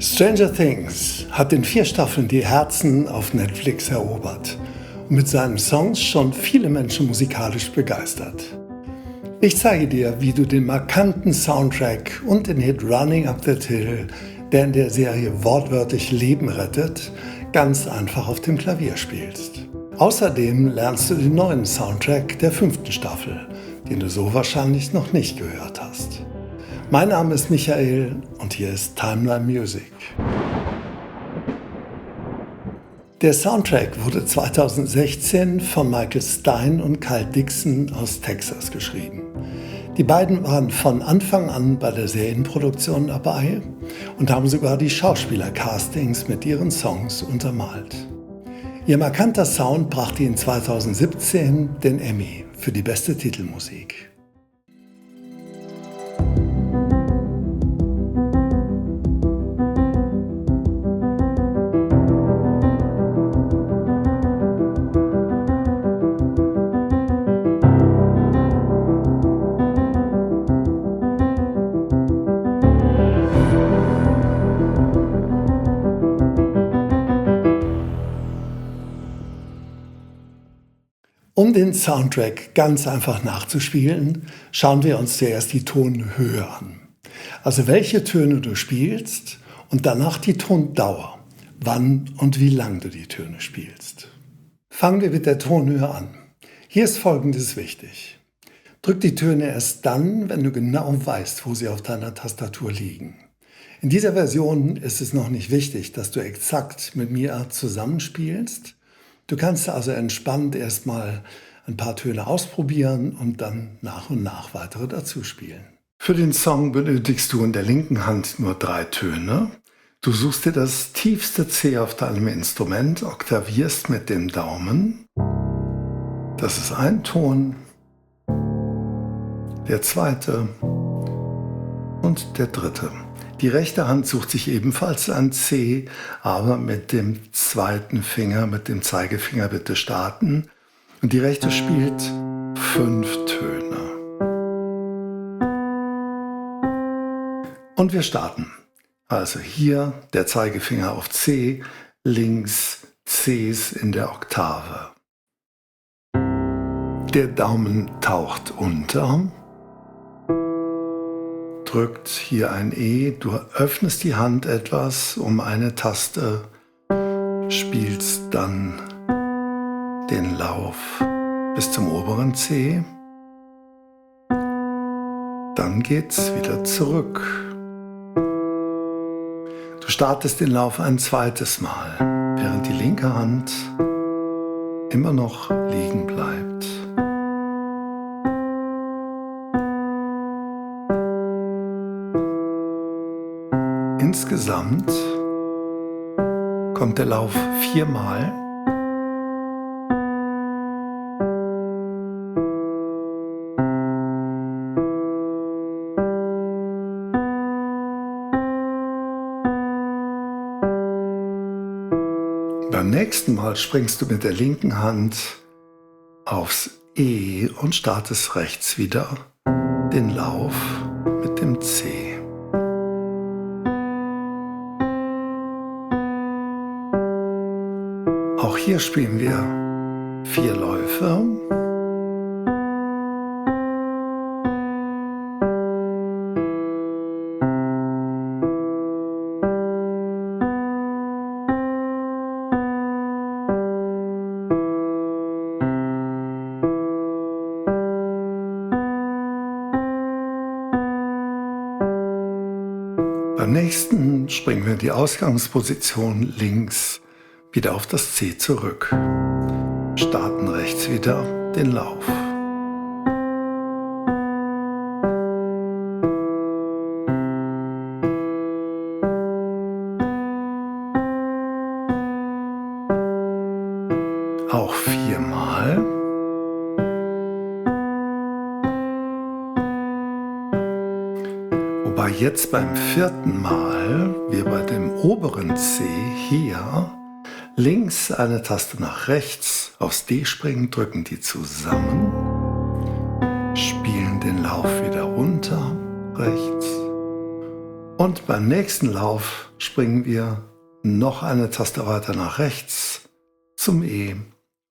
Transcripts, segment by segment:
Stranger Things hat in 4 Staffeln die Herzen auf Netflix erobert und mit seinen Songs schon viele Menschen musikalisch begeistert. Ich zeige dir, wie du den markanten Soundtrack und den Hit Running Up That Hill, der in der Serie wortwörtlich Leben rettet, ganz einfach auf dem Klavier spielst. Außerdem lernst du den neuen Soundtrack der 5. Staffel, den du so wahrscheinlich noch nicht gehört hast. Mein Name ist Michael und hier ist Timeline Music. Der Soundtrack wurde 2016 von Michael Stein und Kyle Dixon aus Texas geschrieben. Die beiden waren von Anfang an bei der Serienproduktion dabei und haben sogar die Schauspielercastings mit ihren Songs untermalt. Ihr markanter Sound brachte ihnen 2017 den Emmy für die beste Titelmusik. Um den Soundtrack ganz einfach nachzuspielen, schauen wir uns zuerst die Tonhöhe an. Also welche Töne du spielst und danach die Tondauer, wann und wie lang du die Töne spielst. Fangen wir mit der Tonhöhe an. Hier ist Folgendes wichtig. Drück die Töne erst dann, wenn du genau weißt, wo sie auf deiner Tastatur liegen. In dieser Version ist es noch nicht wichtig, dass du exakt mit mir zusammenspielst. Du kannst also entspannt erstmal ein paar Töne ausprobieren und dann nach und nach weitere dazu spielen. Für den Song benötigst du in der linken Hand nur 3 Töne. Du suchst dir das tiefste C auf deinem Instrument, oktavierst mit dem Daumen. Das ist ein Ton, der zweite und der dritte. Die rechte Hand sucht sich ebenfalls ein C, aber mit dem zweiten Finger, mit dem Zeigefinger bitte starten. Und die rechte spielt 5 Töne. Und wir starten. Also hier der Zeigefinger auf C, links Cs in der Oktave. Der Daumen taucht unter. Drückt hier ein E, du öffnest die Hand etwas um eine Taste, spielst dann den Lauf bis zum oberen C, dann geht's wieder zurück. Du startest den Lauf ein zweites Mal, während die linke Hand immer noch liegen bleibt. Insgesamt kommt der Lauf 4 Mal. Beim nächsten Mal springst du mit der linken Hand aufs E und startest rechts wieder den Lauf mit dem C. Auch hier spielen wir 4 Läufe. Beim nächsten springen wir in die Ausgangsposition links wieder auf das C zurück. Starten rechts wieder den Lauf. Auch 4 Mal. Wobei jetzt beim 4. Mal wir bei dem oberen C hier links eine Taste nach rechts aufs D springen, drücken die zusammen, spielen den Lauf wieder runter, rechts Und beim nächsten Lauf springen wir noch eine Taste weiter nach rechts zum E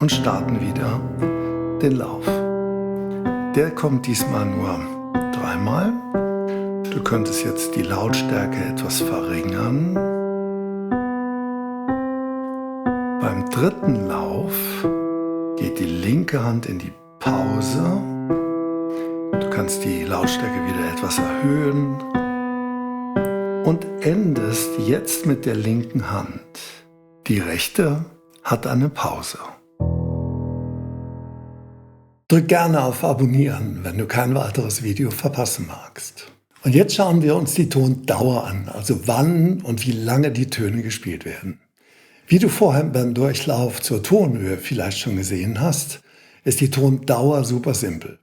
und starten wieder den Lauf. Der kommt diesmal nur dreimal. Du könntest jetzt die Lautstärke etwas verringern. Beim dritten Lauf geht die linke Hand in die Pause. Du kannst die Lautstärke wieder etwas erhöhen und endest jetzt mit der linken Hand. Die rechte hat eine Pause. Drück gerne auf Abonnieren, wenn du kein weiteres Video verpassen magst. Und jetzt schauen wir uns die Tondauer an, also wann und wie lange die Töne gespielt werden. Wie du vorher beim Durchlauf zur Tonhöhe vielleicht schon gesehen hast, ist die Tondauer super simpel.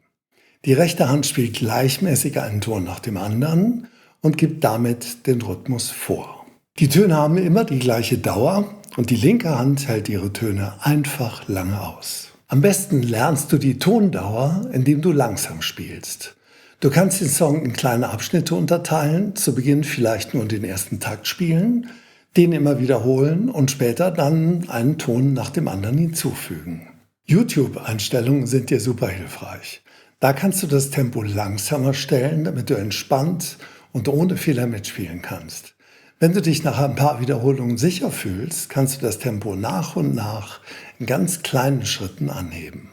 Die rechte Hand spielt gleichmäßig einen Ton nach dem anderen und gibt damit den Rhythmus vor. Die Töne haben immer die gleiche Dauer und die linke Hand hält ihre Töne einfach lange aus. Am besten lernst du die Tondauer, indem du langsam spielst. Du kannst den Song in kleine Abschnitte unterteilen, zu Beginn vielleicht nur den ersten Takt spielen, den immer wiederholen und später dann einen Ton nach dem anderen hinzufügen. YouTube-Einstellungen sind dir super hilfreich. Da kannst du das Tempo langsamer stellen, damit du entspannt und ohne Fehler mitspielen kannst. Wenn du dich nach ein paar Wiederholungen sicher fühlst, kannst du das Tempo nach und nach in ganz kleinen Schritten anheben.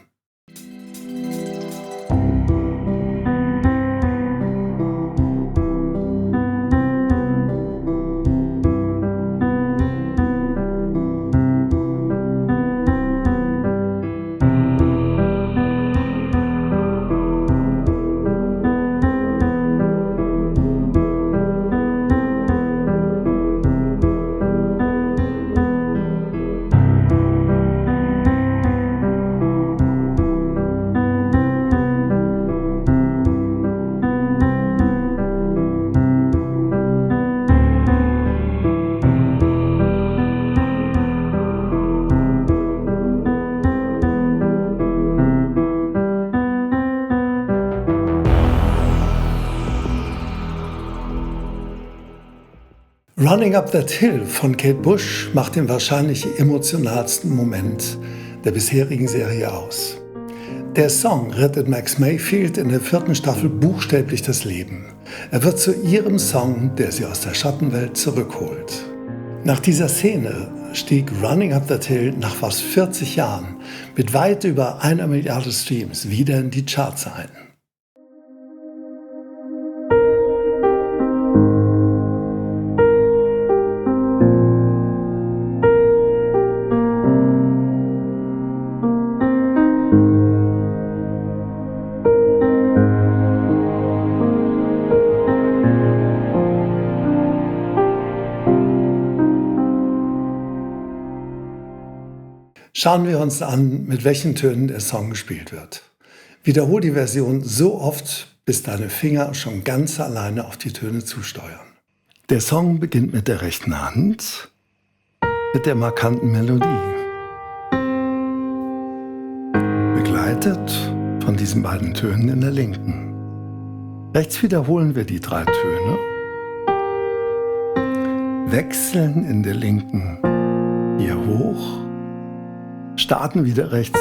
Running Up That Hill von Kate Bush macht den wahrscheinlich emotionalsten Moment der bisherigen Serie aus. Der Song rettet Max Mayfield in der 4. Staffel buchstäblich das Leben. Er wird zu ihrem Song, der sie aus der Schattenwelt zurückholt. Nach dieser Szene stieg Running Up That Hill nach fast 40 Jahren mit weit über 1 Milliarde Streams wieder in die Charts ein. Schauen wir uns an, mit welchen Tönen der Song gespielt wird. Wiederhol die Version so oft, bis deine Finger schon ganz alleine auf die Töne zusteuern. Der Song beginnt mit der rechten Hand, mit der markanten Melodie. Begleitet von diesen beiden Tönen in der linken. Rechts wiederholen wir die 3 Töne, wechseln in der linken hier hoch, starten wieder rechts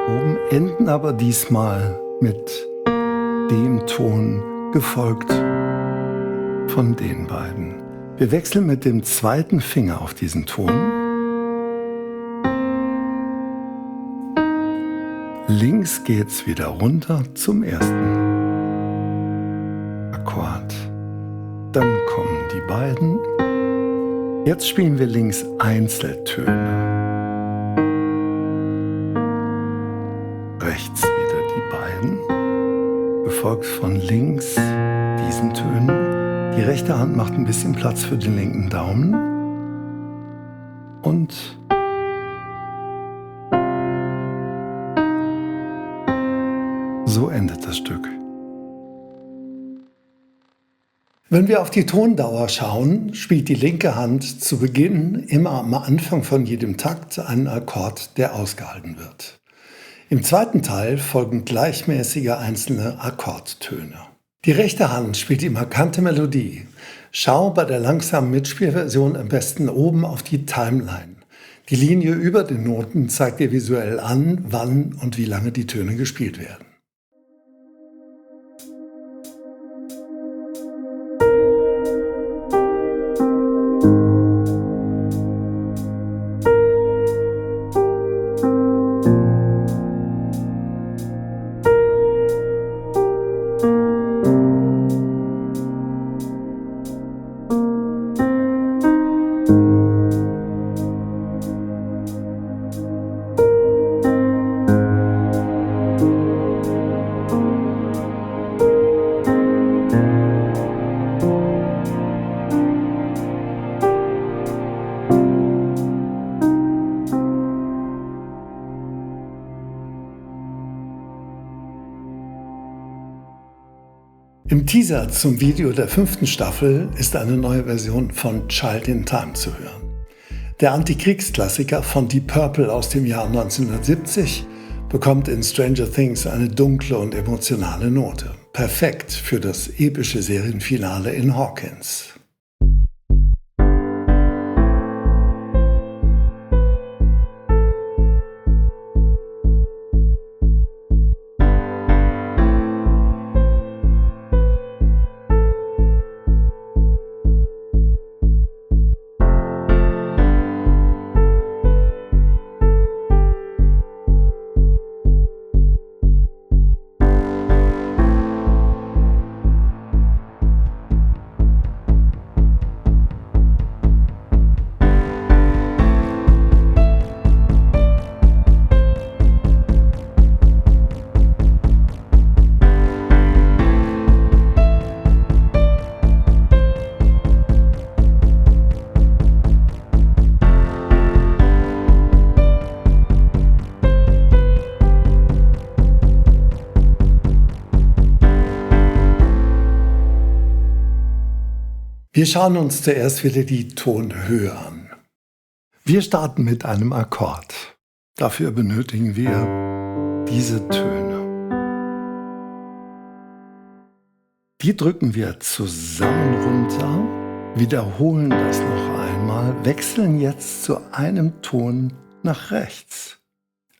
oben, enden aber diesmal mit dem Ton, gefolgt von den beiden. Wir wechseln mit dem zweiten Finger auf diesen Ton. Links geht's wieder runter zum ersten Akkord. Dann kommen die beiden. Jetzt spielen wir links Einzeltöne. Rechts wieder die beiden, gefolgt von links diesen Tönen. Die rechte Hand macht ein bisschen Platz für den linken Daumen und so endet das Stück. Wenn wir auf die Tondauer schauen, spielt die linke Hand zu Beginn immer am Anfang von jedem Takt einen Akkord, der ausgehalten wird. Im zweiten Teil folgen gleichmäßige einzelne Akkordtöne. Die rechte Hand spielt die markante Melodie. Schau bei der langsamen Mitspielversion am besten oben auf die Timeline. Die Linie über den Noten zeigt dir visuell an, wann und wie lange die Töne gespielt werden. Im Teaser zum Video der 5. Staffel ist eine neue Version von Child in Time zu hören. Der Antikriegsklassiker von Deep Purple aus dem Jahr 1970 bekommt in Stranger Things eine dunkle und emotionale Note. Perfekt für das epische Serienfinale in Hawkins. Wir schauen uns zuerst wieder die Tonhöhe an. Wir starten mit einem Akkord. Dafür benötigen wir diese Töne. Die drücken wir zusammen runter, wiederholen das noch einmal, wechseln jetzt zu einem Ton nach rechts.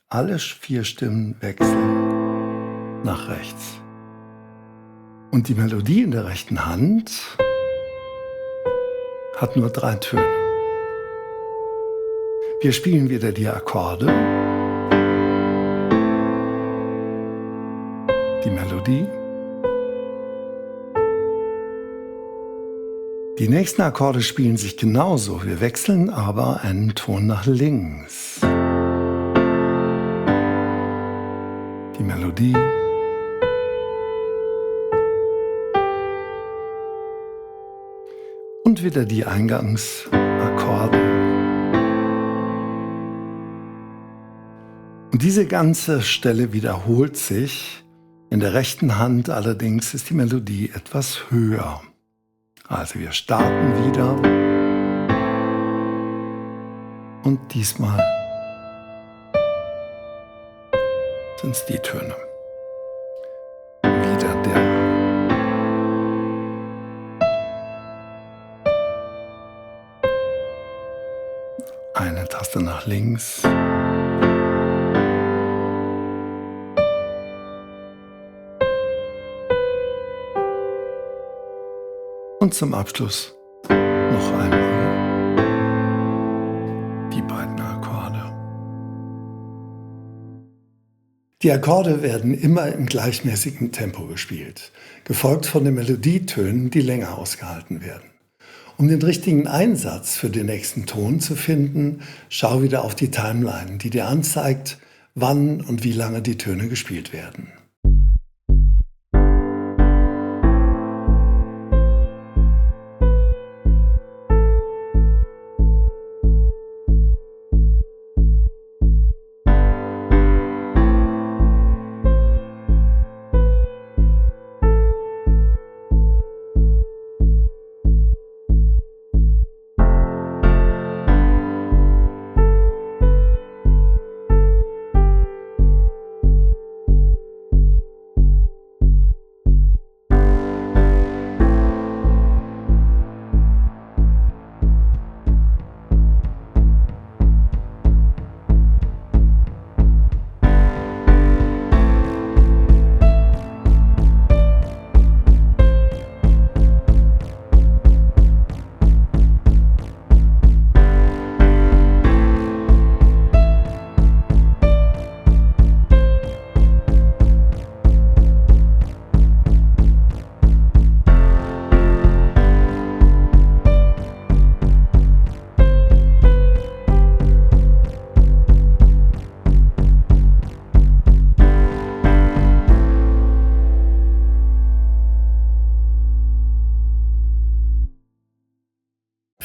Alle 4 Stimmen wechseln nach rechts. Und die Melodie in der rechten Hand hat nur 3 Töne. Wir spielen wieder die Akkorde, die Melodie. Die nächsten Akkorde spielen sich genauso. Wir wechseln aber einen Ton nach links. Die Melodie. Und wieder die Eingangsakkorde. Und diese ganze Stelle wiederholt sich. In der rechten Hand allerdings ist die Melodie etwas höher. Also wir starten wieder. Und diesmal sind es die Töne. Wieder der. Eine Taste nach links. Und zum Abschluss noch einmal die beiden Akkorde. Die Akkorde werden immer im gleichmäßigen Tempo gespielt, gefolgt von den Melodietönen, die länger ausgehalten werden. Um den richtigen Einsatz für den nächsten Ton zu finden, schau wieder auf die Timeline, die dir anzeigt, wann und wie lange die Töne gespielt werden.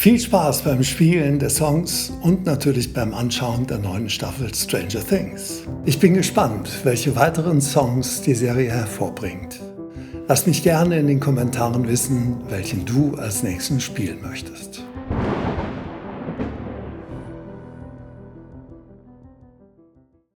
Viel Spaß beim Spielen der Songs und natürlich beim Anschauen der neuen Staffel Stranger Things. Ich bin gespannt, welche weiteren Songs die Serie hervorbringt. Lass mich gerne in den Kommentaren wissen, welchen du als nächsten spielen möchtest.